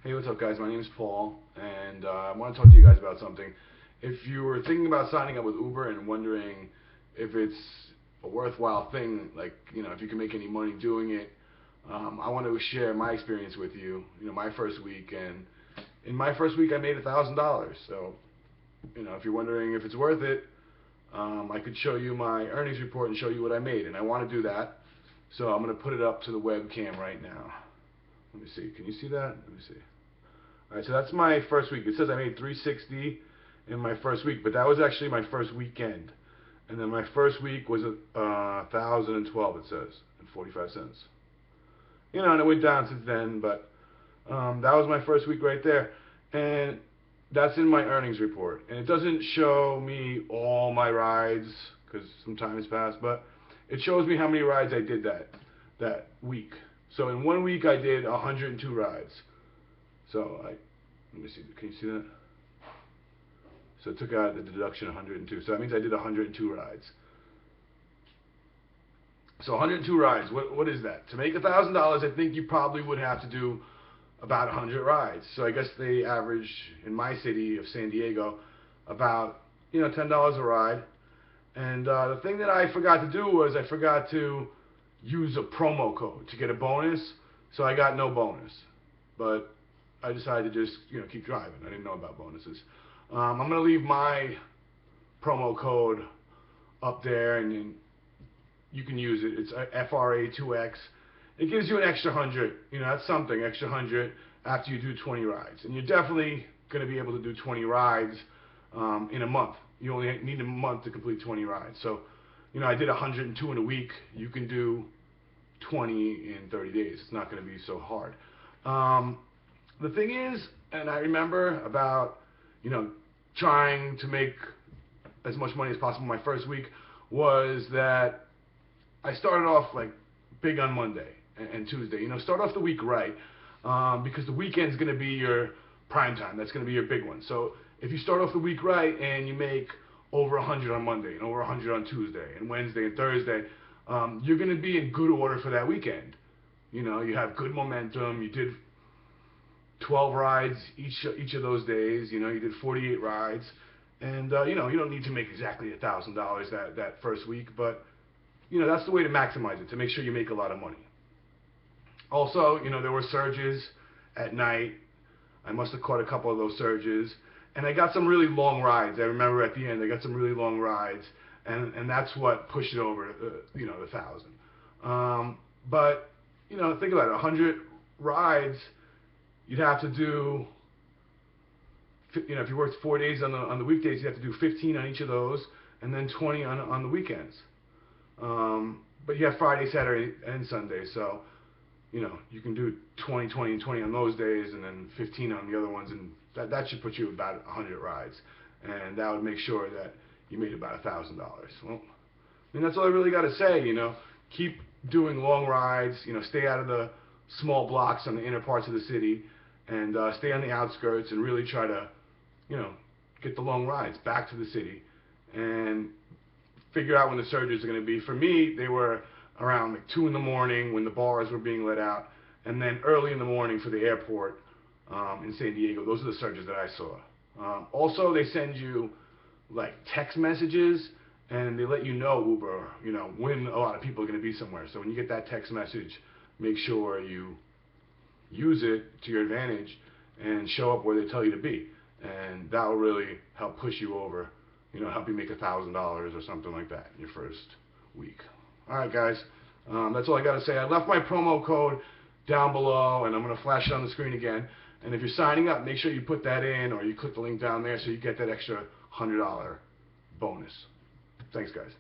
Hey, what's up, guys? My name is Paul, and I want to talk to you guys about something. If you were thinking about signing up with Uber and wondering if it's a worthwhile thing, like, if you can make any money doing it, I want to share my experience with you. My first week, and in my first week, I made $1,000. So, if you're wondering if it's worth it, I could show you my earnings report and show you what I made, and I want to do that. So I'm going to put it up to the webcam right now. Let me see. Can you see that? Let me see. All right, so that's my first week. It says I made $360 in my first week, but that was actually my first weekend. And then my first week was $1,012. It says, and 45 cents. And it went down since then, but that was my first week right there. And that's in my earnings report. And it doesn't show me all my rides because some time has passed, but it shows me how many rides I did that week. So in 1 week I did 102 rides. So let me see, can you see that? So it took out the deduction 102. So that means I did 102 rides. So 102 rides, what is that? To make $1,000, I think you probably would have to do about 100 rides. So I guess they average in my city of San Diego about $10 a ride. And the thing that I forgot to do was I forgot to use a promo code to get a bonus. So I got no bonus, but I decided to just keep driving. I didn't know about bonuses. I'm going to leave my promo code up there, and then you can use it. It's FRA2X. It gives you an extra 100. That's something, extra 100 after you do 20 rides. And you're definitely going to be able to do 20 rides in a month. You only need a month to complete 20 rides. So, I did 102 in a week. You can do 20 in 30 days. It's not going to be so hard. The thing is, and I remember about, trying to make as much money as possible my first week, was that I started off like big on Monday and Tuesday. Start off the week right, because the weekend's going to be your prime time. That's going to be your big one. So if you start off the week right and you make over 100 on Monday and over 100 on Tuesday and Wednesday and Thursday, you're going to be in good order for that weekend. You have good momentum. You did 12 rides each of those days. You did 48 rides, and you don't need to make exactly $1,000 that first week, but that's the way to maximize it, to make sure you make a lot of money. Also, there were surges at night. I must have caught a couple of those surges, and I got some really long rides. I remember at the end I got some really long rides, and that's what pushed it over the 1,000. But think about it, 100 rides. You'd have to do, if you worked 4 days on the weekdays, you have to do 15 on each of those, and then 20 on the weekends. But you have Friday, Saturday, and Sunday, so you can do 20, 20, and 20 on those days, and then 15 on the other ones, and that should put you about 100 rides, and that would make sure that you made about $1,000. Well, that's all I really got to say. Keep doing long rides. Stay out of the small blocks on the inner parts of the city, and stay on the outskirts, and really try to, get the long rides back to the city, and figure out when the surges are going to be. For me, they were around like 2 in the morning when the bars were being let out, and then early in the morning for the airport in San Diego. Those are the surges that I saw. Also, they send you like text messages, and they let you know, Uber, when a lot of people are going to be somewhere. So when you get that text message, make sure you use it to your advantage and show up where they tell you to be, and that will really help push you over, help you make $1,000 or something like that in your first week. Alright, guys, that's all I got to say. I left my promo code down below, and I'm going to flash it on the screen again, and if you're signing up, make sure you put that in, or you click the link down there so you get that extra $100 bonus. Thanks, guys.